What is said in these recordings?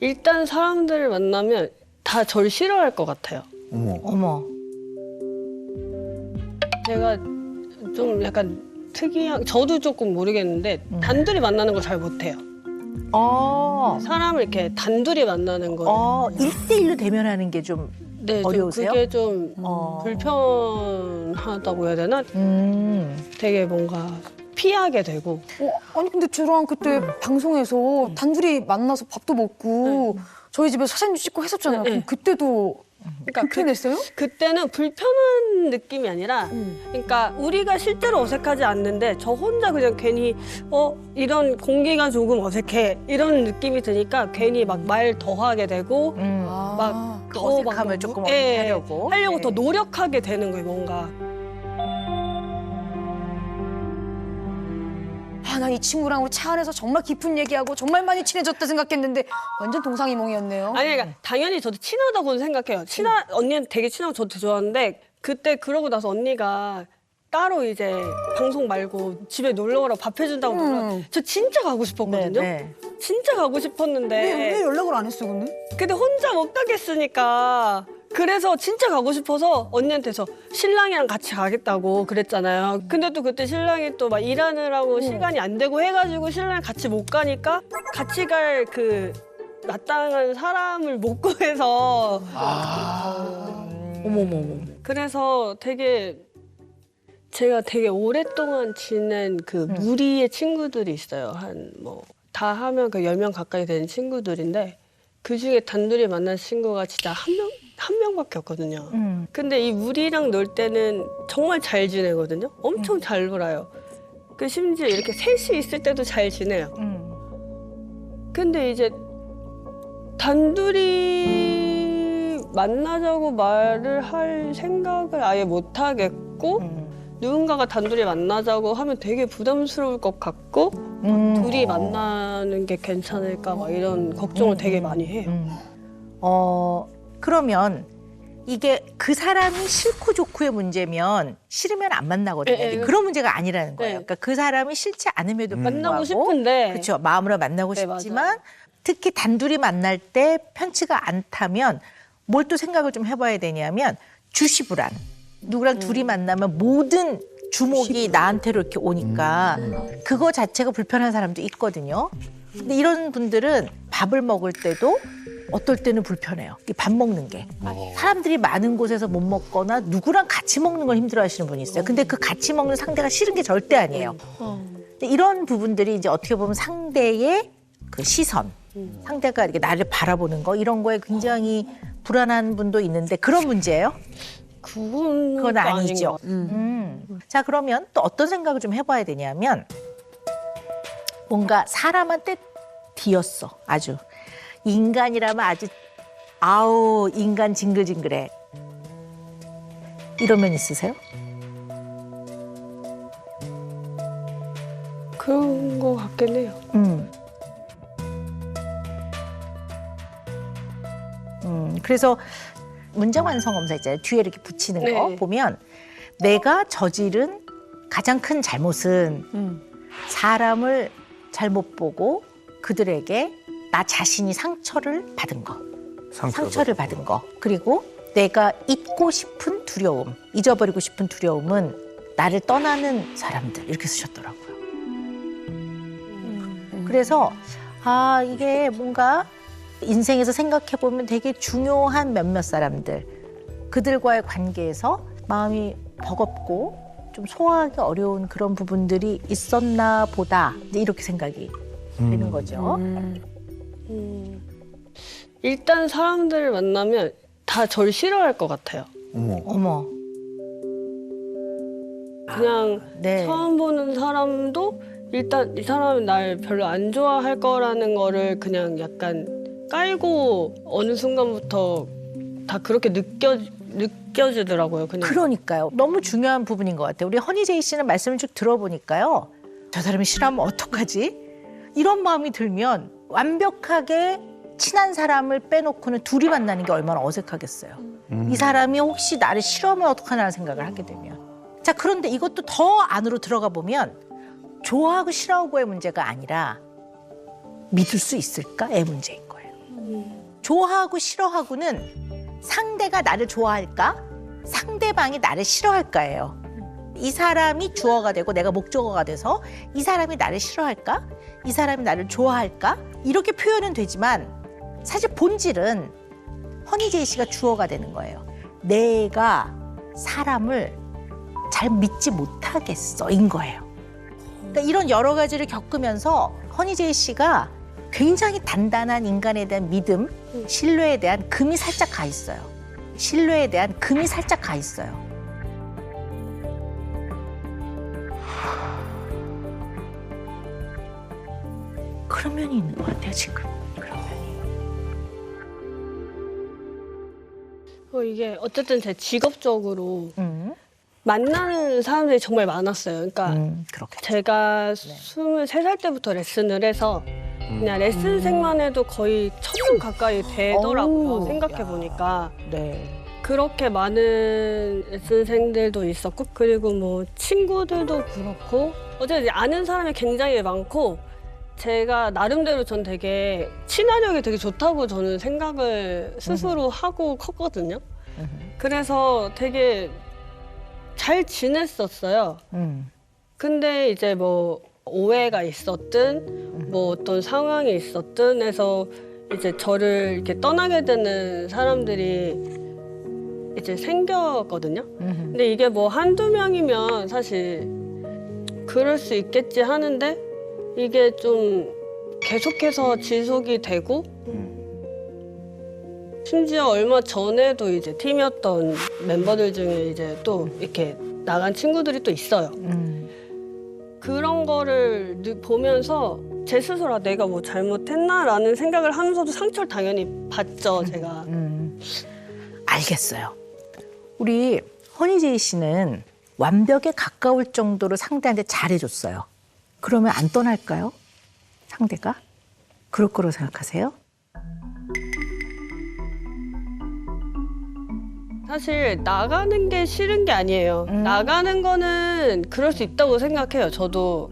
일단 사람들을 만나면 다 절 싫어할 것 같아요. 어머. 제가 좀 약간 특이한, 저도 조금 모르겠는데 단둘이 만나는 걸 잘 못해요. 사람을 이렇게 단둘이 만나는 거. 1대1로 대면하는 게 좀 네, 어려우세요? 좀 그게 좀 불편하다고 해야 되나? 되게 뭔가 피하게 되고. 아니 근데 저랑 그때 방송에서 단둘이 만나서 밥도 먹고 저희 집에 사진도 찍고 했었잖아요. 네. 그럼 그때도 그러니까 불편했어요? 그때는 불편한 느낌이 아니라, 그러니까 우리가 실제로 어색하지 않는데 저 혼자 그냥 괜히 이런 공기가 조금 어색해 이런 느낌이 드니까 괜히 막 말 더 하게 되고 막 그 더 어색함을 막 조금 예, 하려고. 하려고 더 노력하게 되는 거예요, 뭔가. 아, 나 이 친구랑 우리 차 안에서 정말 깊은 얘기하고 정말 많이 친해졌다 생각했는데 완전 동상이몽이었네요. 아니, 그러니까 당연히 저도 친하다고는 생각해요. 언니는 되게 친하고 저도 되게 좋아하는데, 그때 그러고 나서 언니가 따로 이제 방송 말고 집에 놀러 가라고 밥 해준다고 저 진짜 가고 싶었거든요. 네. 진짜 가고 싶었는데 왜 연락을 안 했어 근데? 근데 혼자 못 가겠으니까, 그래서 진짜 가고 싶어서 언니한테서 신랑이랑 같이 가겠다고 그랬잖아요. 근데 또 그때 신랑이 또 막 일하느라고 시간이 안 되고 해가지고 신랑이랑 같이 못 가니까 같이 갈 그 마땅한 사람을 못 구해서. 어머머머. 그래서 제가 되게 오랫동안 지낸 그 무리의 친구들이 있어요. 다 하면 그 10명 가까이 되는 친구들인데, 그 중에 단둘이 만난 친구가 진짜 한 명밖에 없거든요. 근데 이 무리랑 놀 때는 정말 잘 지내거든요. 엄청 잘 놀아요. 그 심지어 이렇게 셋이 있을 때도 잘 지내요. 근데 이제 단둘이 만나자고 말을 할 생각을 아예 못 하겠고, 누군가가 단둘이 만나자고 하면 되게 부담스러울 것 같고, 둘이 만나는 게 괜찮을까 막 이런 걱정을 되게 많이 해요. 그러면 이게 그 사람이 싫고 좋고의 문제면 싫으면 안 만나거든요. 네, 네. 그런 문제가 아니라는 거예요. 네. 그러니까 그 사람이 싫지 않음에도 불구하고 만나고 싶은데. 그렇죠. 마음으로 만나고 네, 싶지만 맞아요. 특히 단둘이 만날 때 편치가 않다면 뭘 또 생각을 좀 해봐야 되냐면 주시불안. 누구랑 둘이 만나면 모든 주목이 나한테로 이렇게 오니까 그거 자체가 불편한 사람도 있거든요. 근데 이런 분들은 밥을 먹을 때도 어떨 때는 불편해요. 이 밥 먹는 게. 사람들이 많은 곳에서 못 먹거나 누구랑 같이 먹는 걸 힘들어하시는 분이 있어요. 근데 그 같이 먹는 상대가 싫은 게 절대 아니에요. 근데 이런 부분들이 이제 어떻게 보면 상대의 그 시선, 상대가 이렇게 나를 바라보는 거 이런 거에 굉장히 불안한 분도 있는데 그런 문제예요? 그건 아니죠. 자, 그러면 또 어떤 생각을 좀 해봐야 되냐면 뭔가 사람한테 뒤었어. 아주. 인간이라면 아주 아우 인간 징글징글해. 이런 면 있으세요? 그런 거 같긴 해요. 그래서 문제 완성 검사 있잖아요. 뒤에 이렇게 붙이는 거 네. 보면 내가 저지른 가장 큰 잘못은 사람을 잘못 보고 그들에게 나 자신이 상처를 받은 거. 상처를 받은 거. 그리고 내가 잊고 싶은 두려움, 잊어버리고 싶은 두려움은 나를 떠나는 사람들 이렇게 쓰셨더라고요. 그래서 이게 뭔가 인생에서 생각해보면 되게 중요한 몇몇 사람들 그들과의 관계에서 마음이 버겁고 좀 소화하기 어려운 그런 부분들이 있었나 보다 이렇게 생각이 되는 거죠. 일단 사람들을 만나면 다 절 싫어할 것 같아요. 어머. 그냥 네. 처음 보는 사람도 일단 이 사람은 날 별로 안 좋아할 거라는 거를 그냥 약간 깔고 어느 순간부터 다 그렇게 느껴지더라고요. 그냥. 그러니까요. 너무 중요한 부분인 것 같아요. 우리 허니제이 씨는 말씀을 쭉 들어보니까요. 저 사람이 싫어하면 어떡하지? 이런 마음이 들면 완벽하게 친한 사람을 빼놓고는 둘이 만나는 게 얼마나 어색하겠어요. 이 사람이 혹시 나를 싫어하면 어떡하나 생각을 하게 되면. 자, 그런데 이것도 더 안으로 들어가 보면 좋아하고 싫어하고의 문제가 아니라 믿을 수 있을까의 문제인 거예요. 좋아하고 싫어하고는 상대가 나를 좋아할까? 상대방이 나를 싫어할까예요. 이 사람이 주어가 되고 내가 목적어가 돼서 이 사람이 나를 싫어할까? 이 사람이 나를 좋아할까? 이렇게 표현은 되지만 사실 본질은 허니제이 씨가 주어가 되는 거예요. 내가 사람을 잘 믿지 못하겠어인 거예요. 그러니까 이런 여러 가지를 겪으면서 허니제이 씨가 굉장히 단단한 인간에 대한 믿음, 신뢰에 대한 금이 살짝 가 있어요. 신뢰에 대한 금이 살짝 가 있어요. 그런 면이 있는 것 같아요, 지금. 그런 면이. 이게 어쨌든 제 직업적으로 만나는 사람들이 정말 많았어요. 그러니까 그렇겠죠. 제가 23살 때부터 레슨을 해서 그냥 레슨생만 해도 거의 1000명 가까이 되더라고요. 어우, 생각해보니까. 네. 그렇게 많은 레슨생들도 있었고, 그리고 뭐 친구들도 그렇고, 어쨌든 아는 사람이 굉장히 많고, 제가 나름대로 전 되게 친화력이 되게 좋다고 저는 생각을 스스로 하고 컸거든요. 그래서 되게 잘 지냈었어요. 근데 이제 뭐 오해가 있었든 뭐 어떤 상황이 있었든 해서 이제 저를 이렇게 떠나게 되는 사람들이 이제 생겼거든요. 근데 이게 뭐 한두 명이면 사실 그럴 수 있겠지 하는데 이게 좀 계속해서 지속이 되고 심지어 얼마 전에도 이제 팀이었던 멤버들 중에 이제 또 이렇게 나간 친구들이 또 있어요. 그런 거를 보면서 제 스스로 아, 내가 뭐 잘못했나라는 생각을 하면서도 상처를 당연히 받죠, 제가. 알겠어요. 우리 허니제이 씨는 완벽에 가까울 정도로 상대한테 잘해줬어요. 그러면 안 떠날까요? 상대가? 그럴 거로 생각하세요? 사실 나가는 게 싫은 게 아니에요. 나가는 거는 그럴 수 있다고 생각해요, 저도.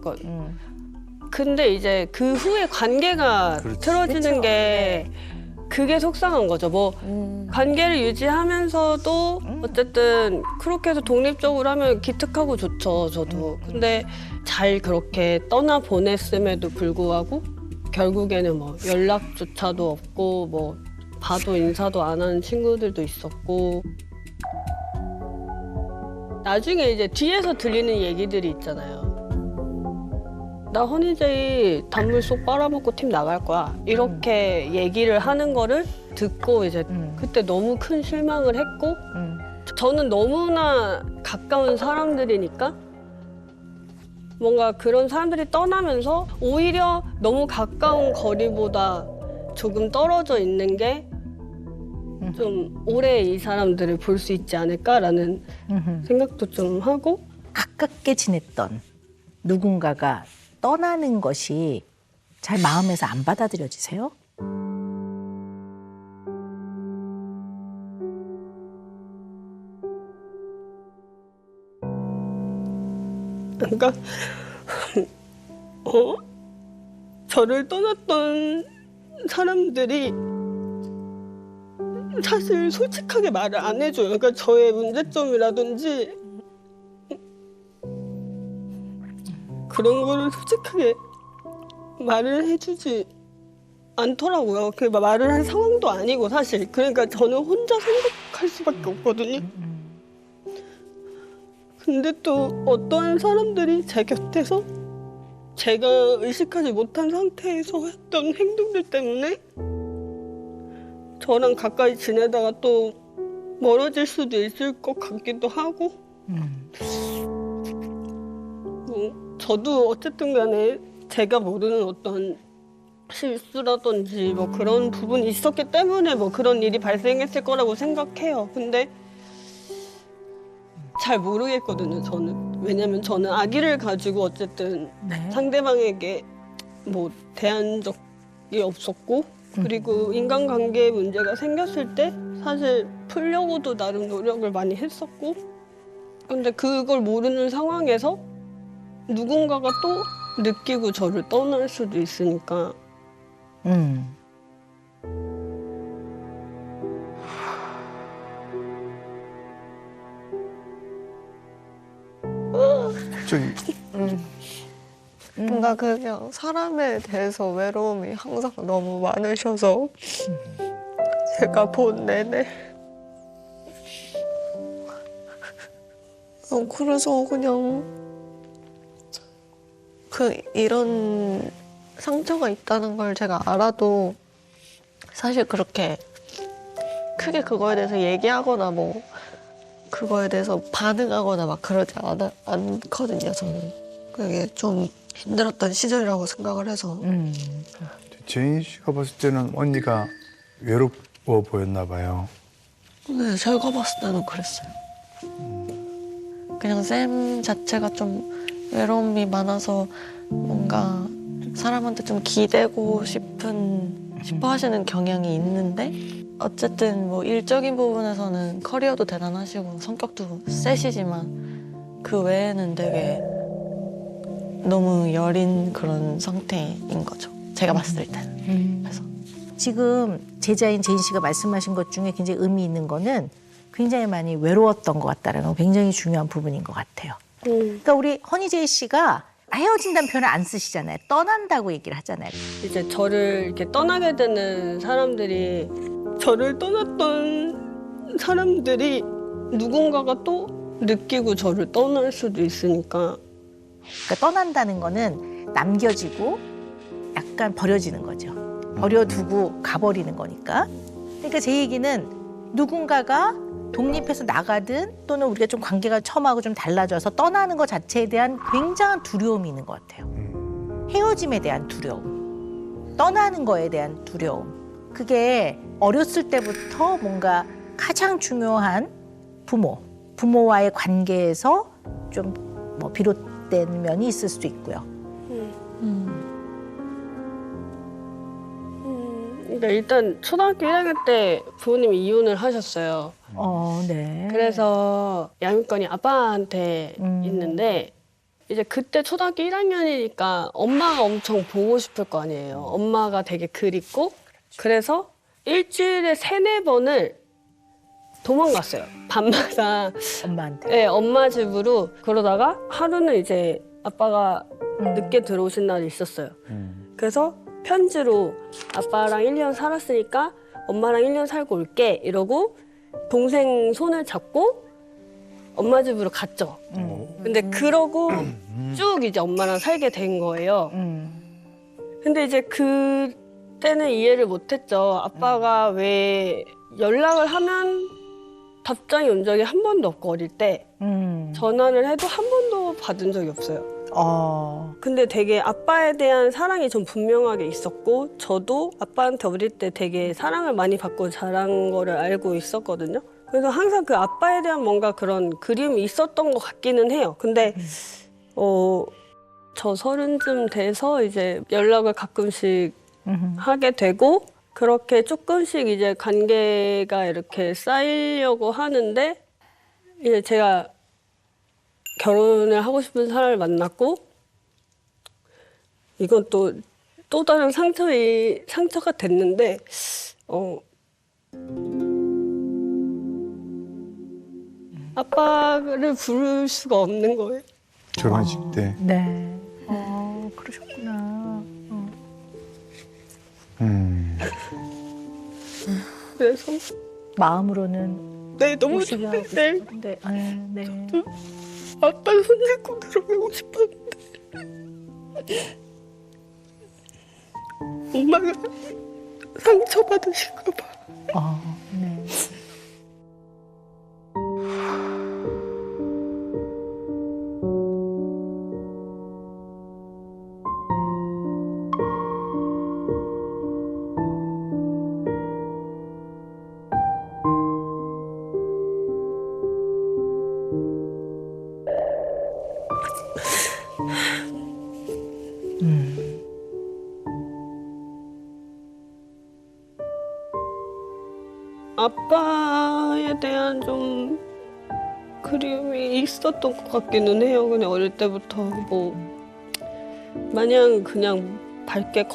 근데 이제 그 후에 관계가 틀어지는 게 그게 속상한 거죠. 뭐 관계를 유지하면서도 어쨌든 그렇게 해서 독립적으로 하면 기특하고 좋죠, 저도. 근데 잘 그렇게 떠나 보냈음에도 불구하고 결국에는 뭐 연락조차도 없고 뭐 봐도 인사도 안 하는 친구들도 있었고. 나중에 이제 뒤에서 들리는 얘기들이 있잖아요. 나 허니제이 단물 쏙 빨아먹고 팀 나갈 거야. 이렇게 얘기를 하는 거를 듣고 이제 그때 너무 큰 실망을 했고 저는 너무나 가까운 사람들이니까 뭔가 그런 사람들이 떠나면서 오히려 너무 가까운 거리보다 조금 떨어져 있는 게 좀 오래 이 사람들을 볼 수 있지 않을까라는 생각도 좀 하고 가깝게 지냈던 누군가가 떠나는 것이 잘 마음에서 안 받아들여지세요? 그러니까 저를 떠났던 사람들이 사실 솔직하게 말을 안 해줘요. 그러니까 저의 문제점이라든지 그런 거를 솔직하게 말을 해주지 않더라고요. 그 말을 할 상황도 아니고 사실. 그러니까 저는 혼자 생각할 수밖에 없거든요. 근데 또 어떠한 사람들이 제 곁에서 제가 의식하지 못한 상태에서 했던 행동들 때문에 저랑 가까이 지내다가 또 멀어질 수도 있을 것 같기도 하고 저도 어쨌든 간에 제가 모르는 어떤 실수라든지 뭐 그런 부분이 있었기 때문에 뭐 그런 일이 발생했을 거라고 생각해요. 근데 잘 모르겠거든요, 저는. 왜냐면 저는 아기를 가지고 어쨌든 상대방에게 뭐 대한 적이 없었고 그리고 인간관계에 문제가 생겼을 때 사실 풀려고도 나름 노력을 많이 했었고 근데 그걸 모르는 상황에서 누군가가 또 느끼고 저를 떠날 수도 있으니까 저기 뭔가 그냥 사람에 대해서 외로움이 항상 너무 많으셔서 제가 본 내내 그래서 그냥 이런 상처가 있다는 걸 제가 알아도 사실 그렇게 크게 그거에 대해서 얘기하거나 뭐 그거에 대해서 반응하거나 막 그러지 않거든요, 저는. 그게 좀 힘들었던 시절이라고 생각을 해서. 제인 씨가 봤을 때는 언니가 외로워 보였나 봐요. 네, 제가 봤을 때는 그랬어요. 그냥 쌤 자체가 좀 외로움이 많아서 뭔가 사람한테 좀 기대고 싶어 하시는 경향이 있는데 어쨌든 뭐 일적인 부분에서는 커리어도 대단하시고 성격도 세시지만 그 외에는 되게 너무 여린 그런 상태인 거죠. 제가 봤을 때는. 그래서 지금 제자인 제인 씨가 말씀하신 것 중에 굉장히 의미 있는 거는 굉장히 많이 외로웠던 것 같다는 건 굉장히 중요한 부분인 것 같아요. 그러니까 우리 허니제이 씨가 헤어진다는 표현을 안 쓰시잖아요. 떠난다고 얘기를 하잖아요. 이제 저를 이렇게 떠나게 되는 사람들이 저를 떠났던 사람들이 누군가가 또 느끼고 저를 떠날 수도 있으니까. 그러니까 떠난다는 거는 남겨지고 약간 버려지는 거죠. 버려두고 가버리는 거니까. 그러니까 제 얘기는 누군가가 독립해서 나가든 또는 우리가 좀 관계가 처음하고 좀 달라져서 떠나는 것 자체에 대한 굉장한 두려움이 있는 것 같아요. 헤어짐에 대한 두려움, 떠나는 거에 대한 두려움. 그게 어렸을 때부터 뭔가 가장 중요한 부모와의 관계에서 좀 뭐 비롯된 면이 있을 수도 있고요. 그러니까 일단 초등학교 1학년 때 부모님이 이혼을 하셨어요. 네. 그래서 양육권이 아빠한테 있는데 이제 그때 초등학교 1학년이니까 엄마가 엄청 보고 싶을 거 아니에요. 엄마가 되게 그립고 그래서 일주일에 3-4번을 도망갔어요. 밤마다 엄마한테. 네, 엄마 집으로. 그러다가 하루는 이제 아빠가 늦게 들어오신 날이 있었어요. 그래서 편지로 아빠랑 1년 살았으니까 엄마랑 1년 살고 올게 이러고 동생 손을 잡고 엄마 집으로 갔죠. 근데 그러고 쭉 이제 엄마랑 살게 된 거예요. 근데 이제 그때는 이해를 못했죠. 아빠가 왜 연락을 하면 답장이 온 적이 한 번도 없고 어릴 때 전화를 해도 한 번도 받은 적이 없어요. 근데 되게 아빠에 대한 사랑이 좀 분명하게 있었고 저도 아빠한테 어릴 때 되게 사랑을 많이 받고 자란 거를 알고 있었거든요. 그래서 항상 그 아빠에 대한 뭔가 그런 그리움이 있었던 것 같기는 해요. 근데 저 30쯤 돼서 이제 연락을 가끔씩 하게 되고 그렇게 조금씩 이제 관계가 이렇게 쌓이려고 하는데 이제 제가 결혼을 하고 싶은 사람을 만났고 이건 또 다른 상처가 됐는데 아빠를 부를 수가 없는 거예요. 결혼식 때. 네. 그러셨구나. 그래서 마음으로는 네 너무 모시게 하고 좋은데 싶은데. 네. 아빠 손잡고 들어가고 싶었는데 엄마가 상처받으실까 봐. 네. 아빠에 대한 좀 그리움이 있었던 것 같기는 해요. 그냥 어릴 때부터 뭐 마냥 그냥 밝게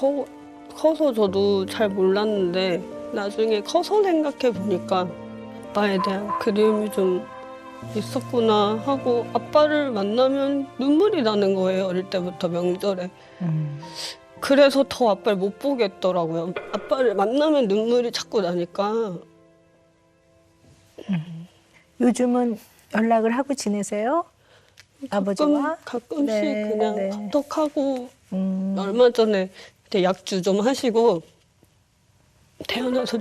커서 저도 잘 몰랐는데 나중에 커서 생각해 보니까 아빠에 대한 그리움이 좀 있었구나 하고 아빠를 만나면 눈물이 나는 거예요. 어릴 때부터 명절에. 그래서 더 아빠를 못 보겠더라고요. 아빠를 만나면 눈물이 자꾸 나니까. 요즘은 연락을 하고 지내세요? 아버지와? 가끔씩 네, 그냥 네. 카톡하고 음. 얼마 전에 이제 약주 좀 하시고 태어나서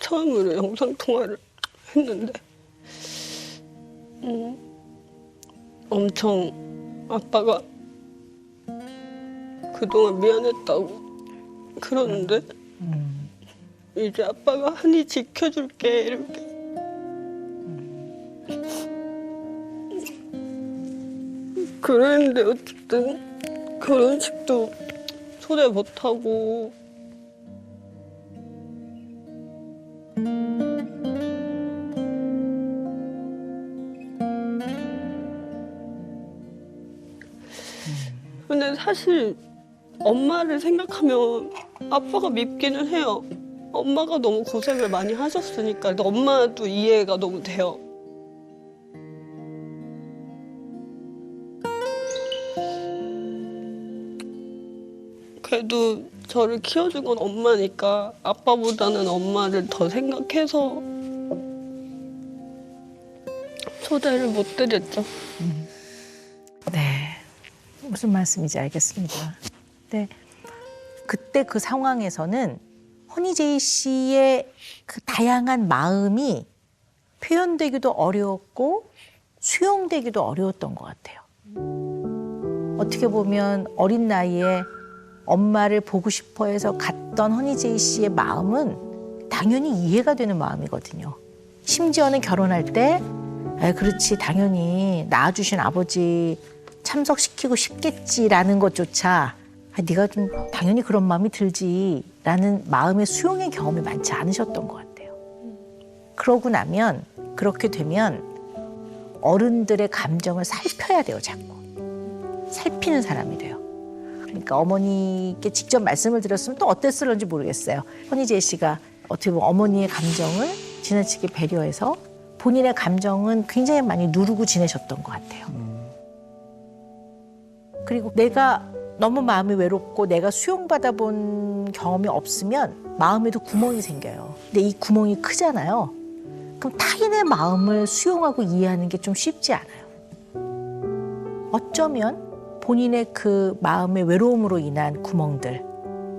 처음으로 영상 통화를 했는데 엄청 아빠가 그동안 미안했다고 그러는데 이제 아빠가 한이 지켜줄게 이렇게 그랬는데 어쨌든 결혼식도 초대 못하고 근데 사실 엄마를 생각하면 아빠가 밉기는 해요. 엄마가 너무 고생을 많이 하셨으니까 근데 엄마도 이해가 너무 돼요. 그래도 저를 키워준 건 엄마니까 아빠보다는 엄마를 더 생각해서 초대를 못 드렸죠. 네. 무슨 말씀인지 알겠습니다. 네. 그때 그 상황에서는 허니제이 씨의 그 다양한 마음이 표현되기도 어려웠고 수용되기도 어려웠던 것 같아요. 어떻게 보면 어린 나이에 엄마를 보고 싶어 해서 갔던 허니제이 씨의 마음은 당연히 이해가 되는 마음이거든요. 심지어는 결혼할 때 그렇지 당연히 낳아주신 아버지 참석시키고 싶겠지라는 것조차 네가 좀 당연히 그런 마음이 들지라는 마음의 수용의 경험이 많지 않으셨던 것 같아요. 그러고 나면 그렇게 되면 어른들의 감정을 살펴야 돼요. 자꾸. 살피는 사람이 돼요. 그러니까 어머니께 직접 말씀을 드렸으면 또 어땠을런지 모르겠어요. 허니제이 씨가 어떻게 보면 어머니의 감정을 지나치게 배려해서 본인의 감정은 굉장히 많이 누르고 지내셨던 것 같아요. 그리고 내가 너무 마음이 외롭고 내가 수용받아 본 경험이 없으면 마음에도 구멍이 생겨요. 근데 이 구멍이 크잖아요. 그럼 타인의 마음을 수용하고 이해하는 게 좀 쉽지 않아요. 어쩌면 본인의 그 마음의 외로움으로 인한 구멍들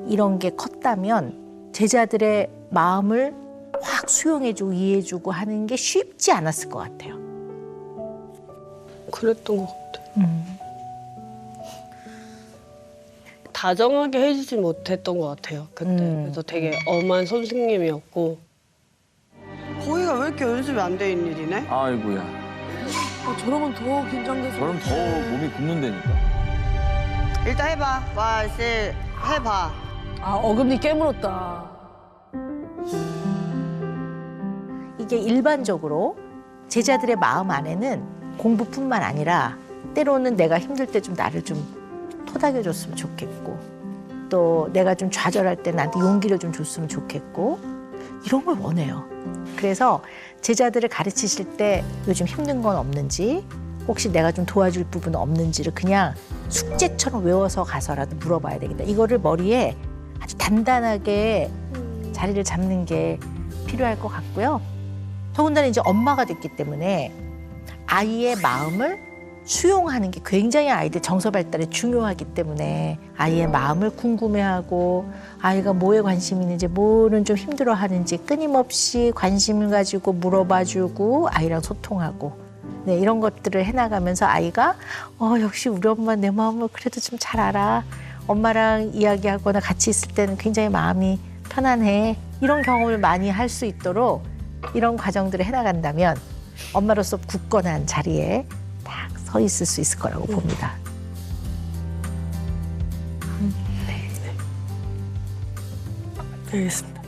이런 게 컸다면 제자들의 마음을 확 수용해주고 이해해주고 하는 게 쉽지 않았을 것 같아요. 그랬던 것 같아요. 다정하게 해주지 못했던 것 같아요. 그때. 그래서 되게 엄한 선생님이었고 거기가 왜 이렇게 연습이 안 돼 있는 일이네? 아이고야. 저러면 더 긴장돼서. 저럼 더 몸이 굳는다니까. 일단 해봐. 와씨 해봐. 아, 어금니 깨물었다. 이게 일반적으로 제자들의 마음 안에는 공부뿐만 아니라 때로는 내가 힘들 때 좀 나를 좀 토닥여줬으면 좋겠고 또 내가 좀 좌절할 때 나한테 용기를 좀 줬으면 좋겠고 이런 걸 원해요. 그래서 제자들을 가르치실 때 요즘 힘든 건 없는지 혹시 내가 좀 도와줄 부분은 없는지를 그냥 숙제처럼 외워서 가서라도 물어봐야 되겠다. 이거를 머리에 아주 단단하게 자리를 잡는 게 필요할 것 같고요. 더군다나 이제 엄마가 됐기 때문에 아이의 마음을 수용하는 게 굉장히 아이들 정서 발달에 중요하기 때문에 아이의 마음을 궁금해하고 아이가 뭐에 관심이 있는지 뭐는 좀 힘들어하는지 끊임없이 관심을 가지고 물어봐주고 아이랑 소통하고 네, 이런 것들을 해나가면서 아이가 역시 우리 엄마 내 마음을 그래도 좀 잘 알아. 엄마랑 이야기하거나 같이 있을 때는 굉장히 마음이 편안해. 이런 경험을 많이 할 수 있도록 이런 과정들을 해나간다면 엄마로서 굳건한 자리에 딱 서 있을 수 있을 거라고 봅니다. 알겠습니다.